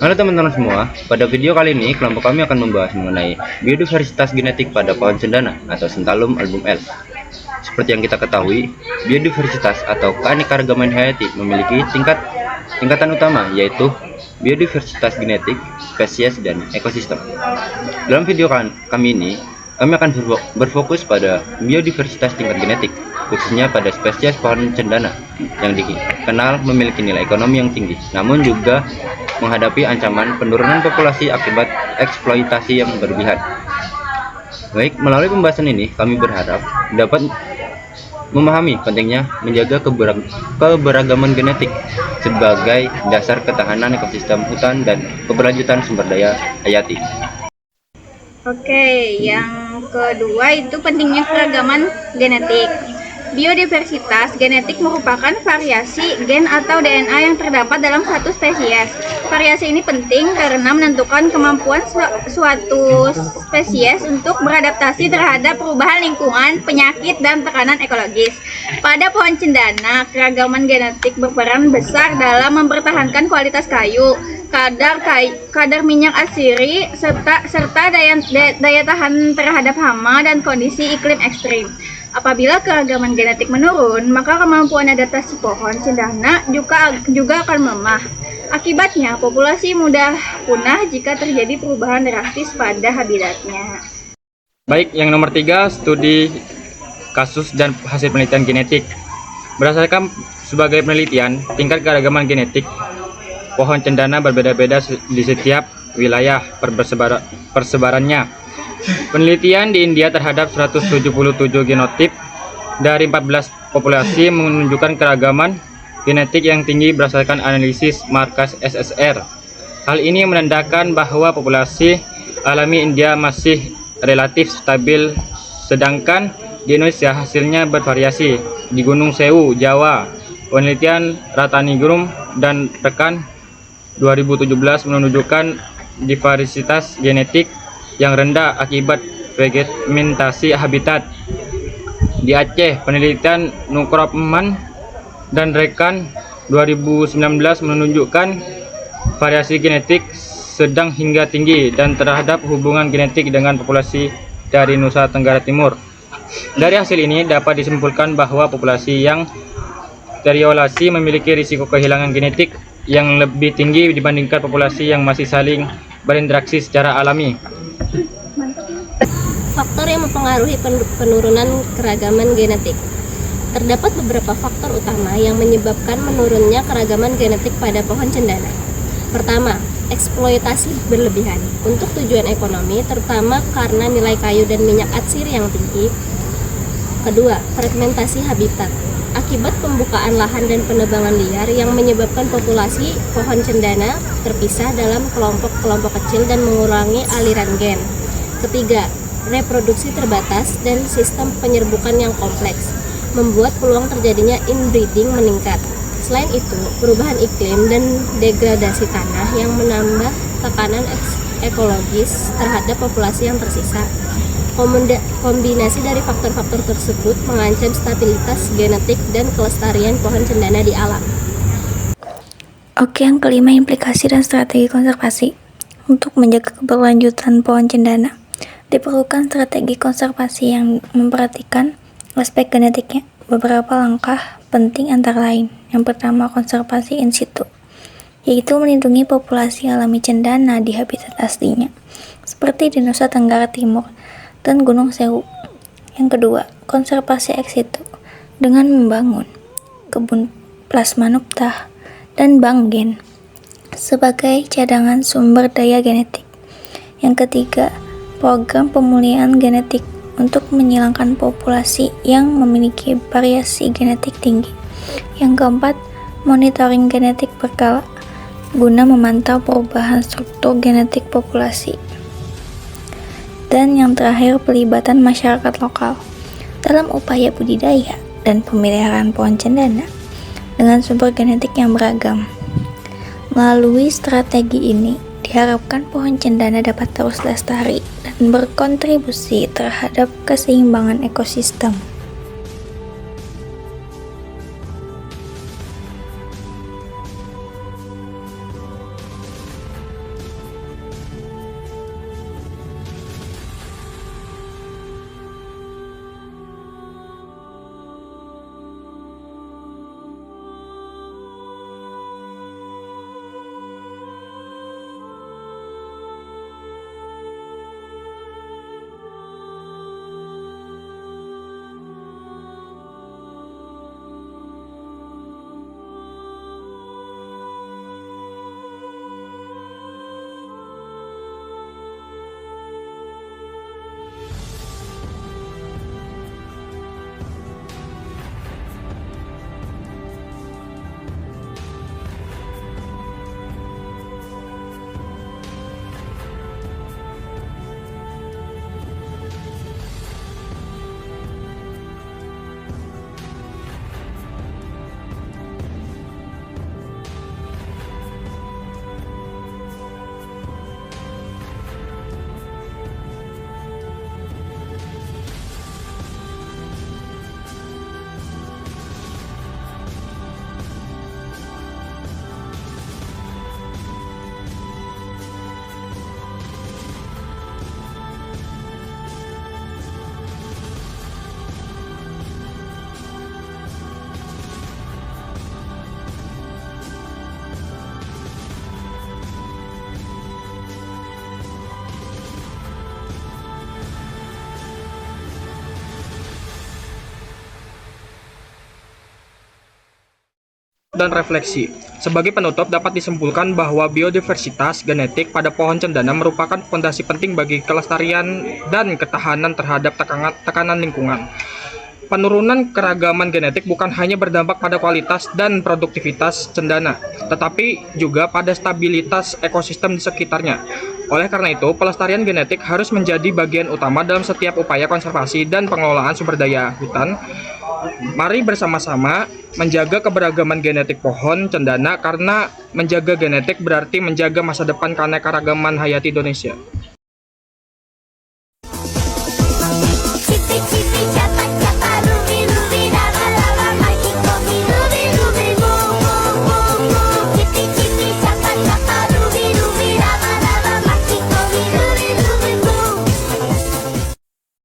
Halo teman-teman semua, pada video kali ini kelompok kami akan membahas mengenai biodiversitas genetik pada pohon cendana atau Centalum album L. Seperti yang kita ketahui, biodiversitas atau keanekaragaman hayati memiliki tingkatan utama, yaitu biodiversitas genetik, spesies, dan ekosistem. Dalam video kami ini, kami akan berfokus pada biodiversitas tingkat genetik, khususnya pada spesies pohon cendana yang dikenal memiliki nilai ekonomi yang tinggi, namun juga menghadapi ancaman penurunan populasi akibat eksploitasi yang berlebihan. Baik, melalui pembahasan ini kami berharap dapat memahami pentingnya menjaga keberagaman genetik sebagai dasar ketahanan ekosistem hutan dan keberlanjutan sumber daya hayati. Oke, yang kedua itu pentingnya keragaman genetik. Biodiversitas genetik merupakan variasi gen atau DNA yang terdapat dalam satu spesies. Variasi ini penting karena menentukan kemampuan suatu spesies untuk beradaptasi terhadap perubahan lingkungan, penyakit, dan tekanan ekologis. Pada pohon cendana, keragaman genetik berperan besar dalam mempertahankan kualitas kayu, kadar minyak asiri, serta daya tahan terhadap hama dan kondisi iklim ekstrim. Apabila keragaman genetik menurun, maka kemampuan adaptasi pohon cendana juga akan melemah. Akibatnya, populasi mudah punah jika terjadi perubahan drastis pada habitatnya. Baik, yang nomor 3, studi kasus dan hasil penelitian genetik. Berdasarkan sebagai penelitian, tingkat keragaman genetik pohon cendana berbeda-beda di setiap wilayah persebarannya. Penelitian di India terhadap 177 genotip dari 14 populasi menunjukkan keragaman genetik yang tinggi berdasarkan analisis markas SSR. Hal ini menandakan bahwa populasi alami India masih relatif stabil, sedangkan di Indonesia hasilnya bervariasi. Di Gunung Sewu, Jawa, penelitian Ratanigrum dan rekan 2017 menunjukkan diversitas genetik yang rendah akibat fragmentasi habitat. Di Aceh, penelitian Nukropman dan rekan 2019 menunjukkan variasi genetik sedang hingga tinggi dan terhadap hubungan genetik dengan populasi dari Nusa Tenggara Timur. Dari hasil ini dapat disimpulkan bahwa populasi yang terisolasi memiliki risiko kehilangan genetik yang lebih tinggi dibandingkan populasi yang masih saling berinteraksi secara alami. Faktor yang mempengaruhi penurunan keragaman genetik. Terdapat beberapa faktor utama yang menyebabkan menurunnya keragaman genetik pada pohon cendana. Pertama, eksploitasi berlebihan untuk tujuan ekonomi, terutama karena nilai kayu dan minyak atsiri yang tinggi. Kedua, fragmentasi habitat. Akibat pembukaan lahan dan penebangan liar yang menyebabkan populasi pohon cendana terpisah dalam kelompok-kelompok kecil dan mengurangi aliran gen. Ketiga, reproduksi terbatas dan sistem penyerbukan yang kompleks membuat peluang terjadinya inbreeding meningkat. Selain itu, perubahan iklim dan degradasi tanah yang menambah tekanan ekologis terhadap populasi yang tersisa. Kombinasi dari faktor-faktor tersebut mengancam stabilitas genetik dan kelestarian pohon cendana di alam. Oke, yang kelima, implikasi dan strategi konservasi. Untuk menjaga keberlanjutan pohon cendana, diperlukan strategi konservasi yang memperhatikan aspek genetiknya. Beberapa langkah penting antara lain. Yang pertama, konservasi in situ, yaitu melindungi populasi alami cendana di habitat aslinya, seperti di Nusa Tenggara Timur dan Gunung Sewu. Yang kedua, konservasi ex situ, dengan membangun kebun plasma nuptah dan bank gen sebagai cadangan sumber daya genetik. Yang ketiga, program pemulihan genetik untuk menghilangkan populasi yang memiliki variasi genetik tinggi. Yang keempat, monitoring genetik berkala guna memantau perubahan struktur genetik populasi. Dan yang terakhir, pelibatan masyarakat lokal dalam upaya budidaya dan pemeliharaan pohon cendana dengan sumber genetik yang beragam. Melalui strategi ini, diharapkan pohon cendana dapat terus lestari dan berkontribusi terhadap keseimbangan ekosistem. dan refleksi. Sebagai penutup, dapat disimpulkan bahwa biodiversitas genetik pada pohon cendana merupakan fondasi penting bagi kelestarian dan ketahanan terhadap tekanan lingkungan. Penurunan keragaman genetik bukan hanya berdampak pada kualitas dan produktivitas cendana, tetapi juga pada stabilitas ekosistem di sekitarnya. Oleh karena itu, pelestarian genetik harus menjadi bagian utama dalam setiap upaya konservasi dan pengelolaan sumber daya hutan. Mari bersama-sama menjaga keberagaman genetik pohon cendana, karena menjaga genetik berarti menjaga masa depan keanekaragaman hayati Indonesia.